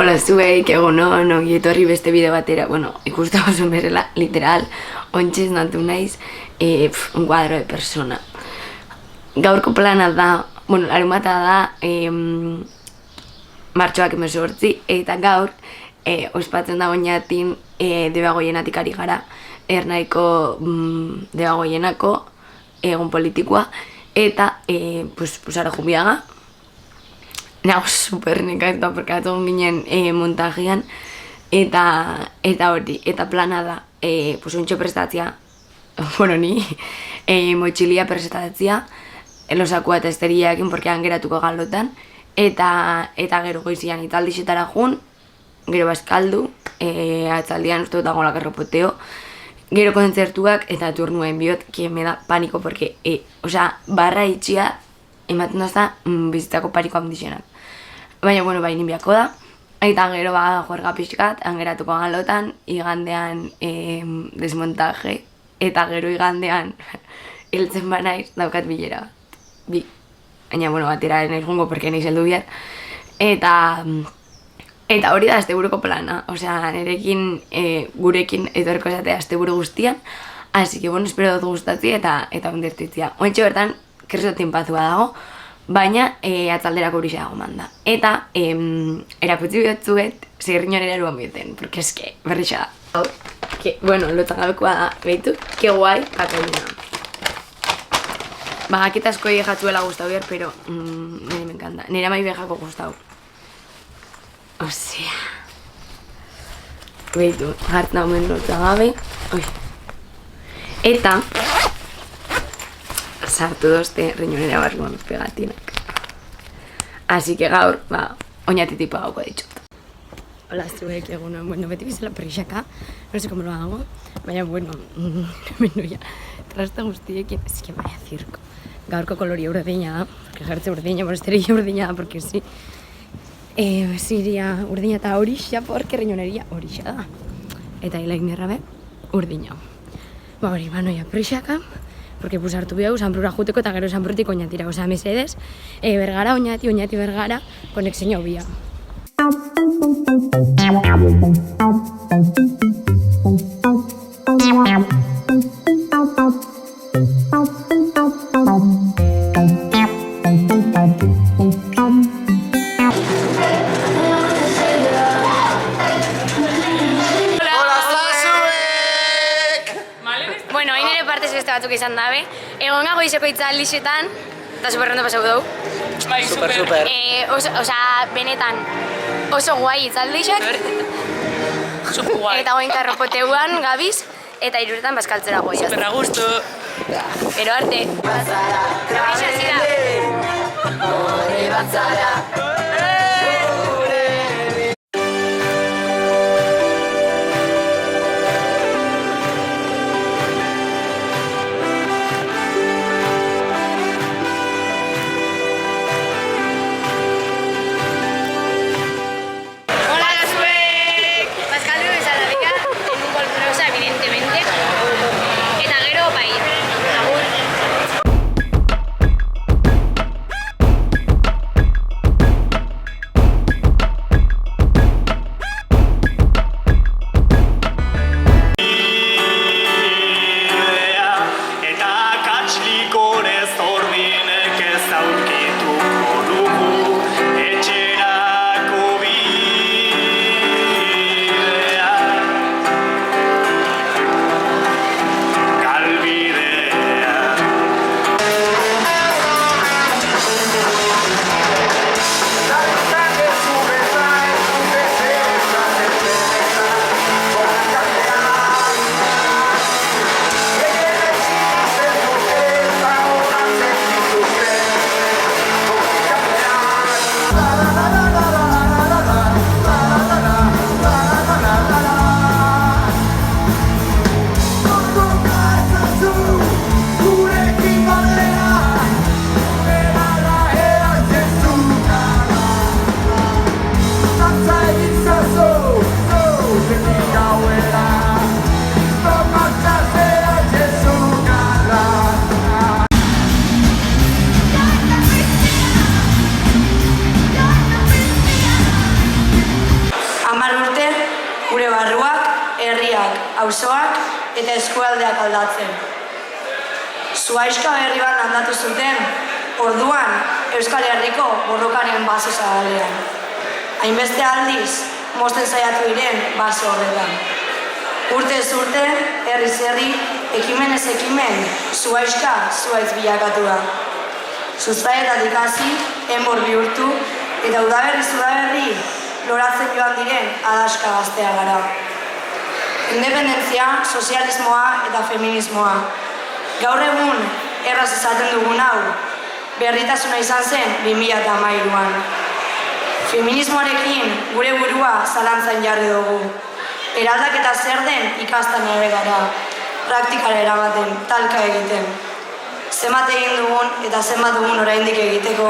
Hola zuek, egunon, ongi etorri beste bideo batera. Bueno, ikustako zuen bezala, literal, ontsi esnatu naiz, un cuadro de persona. Gaurko plana da, bueno, larunbata da, martxoak 18, eta gaur, ospatzen da oinatin, Debagoienatik ari gara, Ernaiko Debagoienako egun politikoa, eta, Sara Jubiaga, nago super nekatuta, porque atogun ginen montajean, eta hori, eta plana da, ontxo prestatzia, bueno, ni, motxilia prestatzia, losakua eta esteriakin, porque geratuko galotan, eta gero goizian italdixetara jun, gero bazkaldu, atzaldian uste dut agolak erropoteo, gero kontzertuak eta turnuen biot, kien me da paniko, porque, barra itxia, ematen dozta, bizitzako paniko handixenak. Baina, bueno, bainin biako da, eta gero juerga pixkat, angeratuko galotan, igandean desmontaje, eta gero igandean hiltzen banaiz daukat bilera bat. Baina, bueno, batera nahiz gongo, porque nahiz heldu bihar. Eta hori da asteburuko plana, nerekin, gurekin etorriko esatea asteburu guztian, así que, bueno, espero dut gustatzi eta ondirtitzia. Ointxe bertan, kerso timpazua dago, baina atzalderako hori dago manda. Eta erakutsi bihotzuet, zirriñon eruan bihuten, porque eske, berrixa da. Bueno, lotzagabekoa da, behitu, que guai, kakaina. Bagakita asko jatzuela gustau behar, pero nire me encanta. Nire amai behako gustau. Osea. Behitu, hartzen hau men lotzagabe. Eta sartu dozte riñonera barruan pegatinak. Así que gaur, oinatitipo gauko ditut. Hola, zuek egunon. Bueno, beti bizela perrixaka, no sé cómo lo hago, baina, bueno, menuia, trasta guztiekin, es que vaya circo. Gaurko koloria urdina da, porque jartze urdina, esterilla urdina da, porque sí. Ziria urdina eta horixa, porque riñoneria horixa da. Eta hilaik nirrabe, urdina. Hori, noia perrixaka, porque hartu behau, Sanprura juteko eta gero Sanprutik oinatira. Osa, mesedez, bergara oinati, oinati bergara, konexio bia. Bueno, hain ere partez beste batzuk izan dabe. Egon gago izeko itzaldixetan, eta superrondo pasau dugu. Bai, super. Benetan oso guai itzaldixak. Super guai. Eta goinka erropoteuan gabiz, eta iruretan bazkaltzera goia. Super a gusto. Pero arte. Gabrixa zira. Hore batzara. auzoak eta eskualdeak aldatzen. Zuhaixka berri bat landatu zuten, orduan Euskal Herriko borrokaren baso zabalean. Hainbeste aldiz, mozten saiatu diren baso horretan. Urtez urte, herriz herri, ekimenez ekimen, zuhaixka zuhaitz bilakatu da. Sustraetatik hasi, enbor bihurtu, eta udaberri loratzen joan diren adaska gaztea gara. Independentzia, sozialismoa eta feminismoa. Gaur egun, erraz esaten dugun hau, berritasuna izan zen 2013an. Feminismoarekin gure burua zalantzan jarri dugu. Eraldaketa zer den ikastan ere gara, praktikara eramaten, talka egiten. Zenbat egin dugun eta zenbat dugun oraindik egiteko.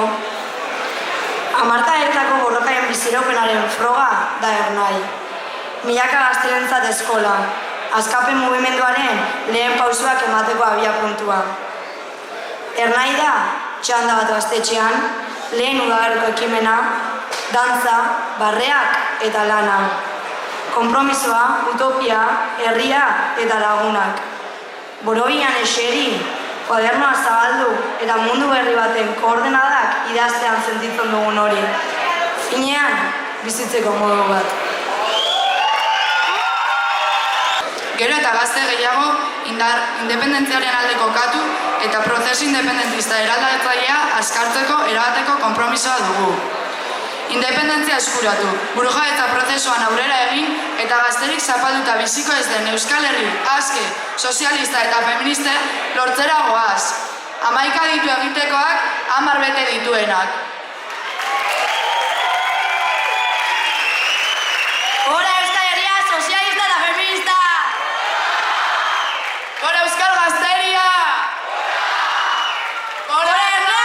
Hamarkadetako borrokaien biziraupenaren froga da Ernai. Milaka gaztelentzat eskola, askapen mugimenduaren lehen pausoak emateko abiapuntua. Ernai da, txanda bat gaztetxean, lehen udaberriko ekimena, dantza, barreak eta lana. Konpromisoa, utopia, herria eta lagunak. Borobian eseri, kuadernoa zabaldu eta mundu berri baten koordenadak idaztean sentitzen dugun hori. Finean, bizitzeko modu bat. Gero eta gazte gehiago independentziaren alde kokatu eta prozesu independentista eraldatzailea azkartzeko erabateko konpromisoa dugu. Independentzia eskuratu, burujabetza prozesuan aurrera egin eta gazterik zapalduta biziko ez den Euskal Herri, aske, sozialista eta feministe lortzera goaz. 11 ditu egitekoak, 10 bete dituenak. Gora Euskal Herria, sozialista eta feminista! Gora Euskal Gazteria! Gora Ernai!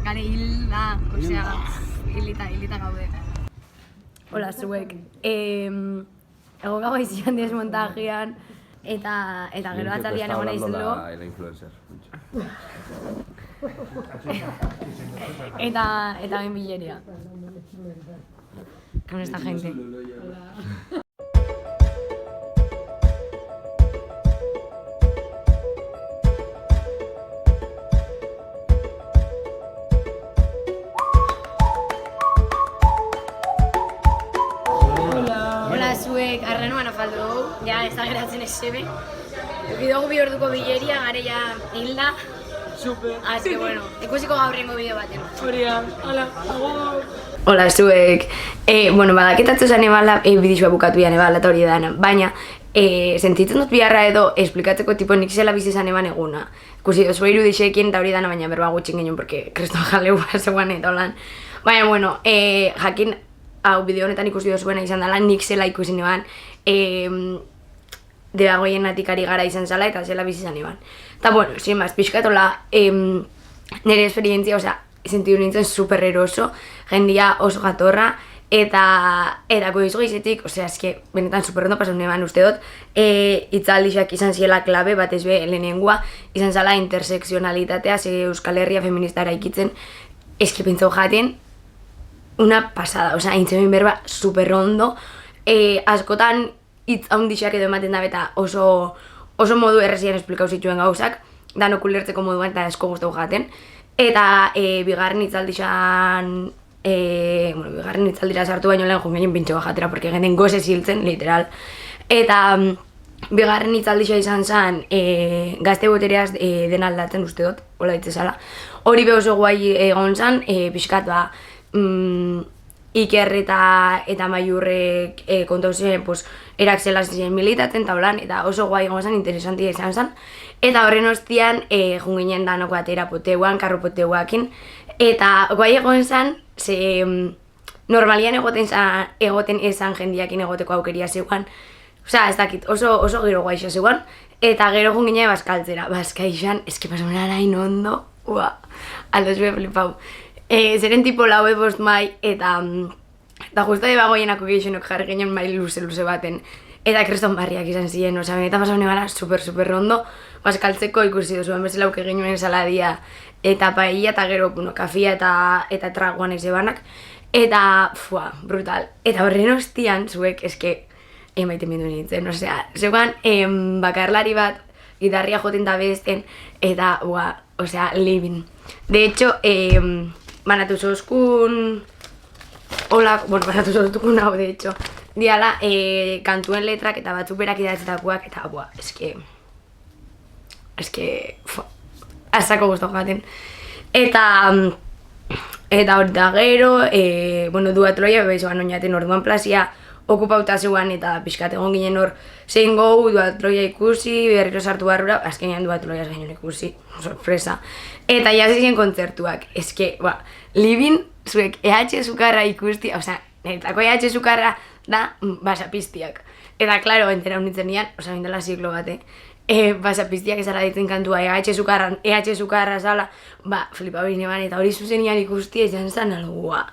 Gare hilda, osea, hilita gaude. Hola, zuek. Egon gago izan desmontajean, eta gero atzaldian egon nahi zulo. La influencer. Eta ben billeria. Con esta gente. Hola, zuek, arrenoan afaldu dugu, ja ez da geratzen ez sebe. Bidogu bi orduko billeria, gare ja hilda. Super. Así que bueno, ikusiko gaurrengo bideo baten. Horian, hala, agur. Hola, zuek. Bueno, badaketatzu zen ebala, bidizua bukatu bian ebala eta hori dana, baina sentitzen dut biharra edo esplikatzeko tipo nik zela bizi zan eban eguna. Ikusi dut, zua irudixekin eta hori dana, baina berba gutxin genuen, porque krestoa jaleu zegoan eta holan. Baina, bueno, jakin, hau bideo honetan ikusi duzuena izan dela, nik zela ikusi neban, debagoienatik ari gara izan zala eta zela bizi zan eban. Eta, bueno, sin más, pixkatola, nire esperientzia, osea, sentidu nintzen super eroso, jendia oso jatorra, eta goiz goizetik, osea, eske, benetan super ondo pasan neban uste dut, hitzaldixak izan ziela klabe, batez be, lehenengoa, izan zala interseksionalitatea, Euskal Herria feminista eraikitzen, eske pentsau jaten, una pasada, osea, intzemen berba super ondo, askotan hitz handixak edo ematen da beta oso modu errezian esplikau zituen gauzak, danok ulertzeko moduan eta asko gustau jaten. Eta bigarren hitzaldixan, bigarren hitzaldira sartu baino lehen jungen pintxoa jatera, porque genen goze ziltzen, literal. Eta bigarren hitzaldia izan zen gazte botereaz den aldatzen uste dut, hola ditzezala. Hori be oso guai egon zen, pixkat Iker eta Maiurrek kontau ziren, erak zela ziren militatzen taulan, eta oso guai egon zen, interesantia izan zen. Eta horren ostian, junginen danoko atera poteuan, karro poteuakin, eta guai egon zen, ze normalian egoten esan jendiakin egoteko aukeria zeuan. Osea, ez dakit, oso gero guaixa zeuan, eta gero junginen bazkaltzera. Bazka izan, eske pasamen arain ondo, aldo zue flipau. Zeren tipo lau bost mai, eta justa debagoienako gehixenok jarri ginen mai luze baten. Eta kriston barriak izan ziren, osea, benetan pasamen gara super ondo, bazkaltzeko ikusi duzuen bezala auke ginen saladia, eta paella, eta gero, kafia eta tragoan ezebanak. Eta, brutal. Eta horren ostian, zuek, eske, maite mindu nintzen, osea, zeugan bakarlari bat, gitarria joten da besten, eta, osea, living. De hecho, banatu zozkun, banatu zozkun hau, de hecho, diala, kantuen letrak eta batzuk berak idatzetakoak, eta, azako guztok gaten. Eta hori da gero, Duatroia bebezoan oinaten orduan plazia okupauta zeuan eta pixkat egon ginen hor zein gau, Duatroia ikusi, berriro sartu barrura, azkenean Duatroia gainun ikusi, sorpresa. Eta jasi ziren kontzertuak, eske, living zuek EH Sukarra ikusti, osea, niretako EH Sukarra da basapiztiak. Eta, klaro, entera unitzen nian, osea, bindela siglo bate, basapiztiak ezala ditzen kantua EH Sukarra zala, flipa bine ban, eta hori zuzenian ikustia izan zen algua.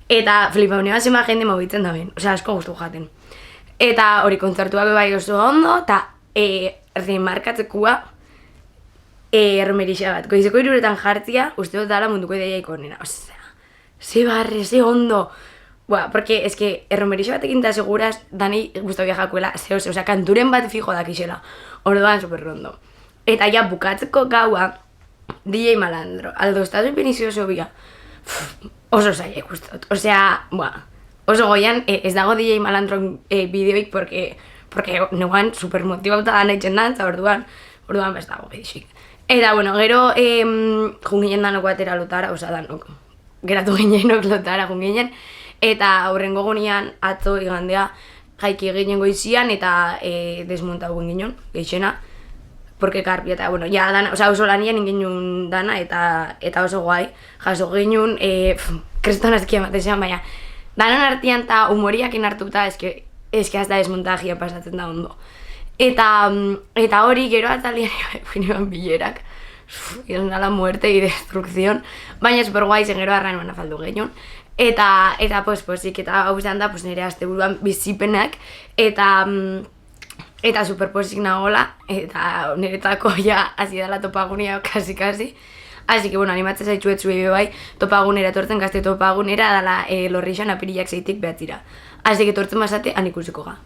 Eta flipa bine ban zema jende mobitzen da ben, osea, asko guztu jaten. Eta hori kontzertuak bai oso ondo, eta remarkatzekua erromerixa bat. Goizeko 3 jartzia, uste dut dala munduko ideiaiko onena, osea, ze barre, ze ondo. Porque es que erromerixa batekin da seguras dani guztu jakuela, osea, kanturen bat fijo dakixela. Orduan superrondo. Eta ja bukatzeko gaua, DJ Malandro, Aldo Estado y Benicio Sobia, oso zaila ikustot. Osea, oso goian, ez dago DJ Malandro bideoik, porque neguan supermotibauta da nahi txendan, orduan ez dago bedixik. Eta, gero junginen danoko atera lotara, osea, danok, geratu ginenok lotara junginen, eta horrengo gonian atzo igandea jaiki eginen goizian eta desmontau ginen geixena, porque karpia eta, ja, dana, osea, oso lanian inginen dana eta oso guai, jaso ginen, kreston azkia ematezean, baina, danan artian eta humoriakin hartuta, eske hasta desmontajia pasatzen da ondo. Eta hori gero atzalian egin bilerak, izan da la muerte y destrucción, baina super guai zen gero arrain afaldu ginen. Eta posik, eta hau izan da nire asteburuan bizipenak, eta superposik nagola, eta niretako ja hasi dela topagunia kasi. Así que, animatzen zaitxuet zuei bai, topagunera etortzen, gazte topagunera, dala Lorrixan apirilak 6-tik 9. Así que tortzen basate, han ikusiko ga.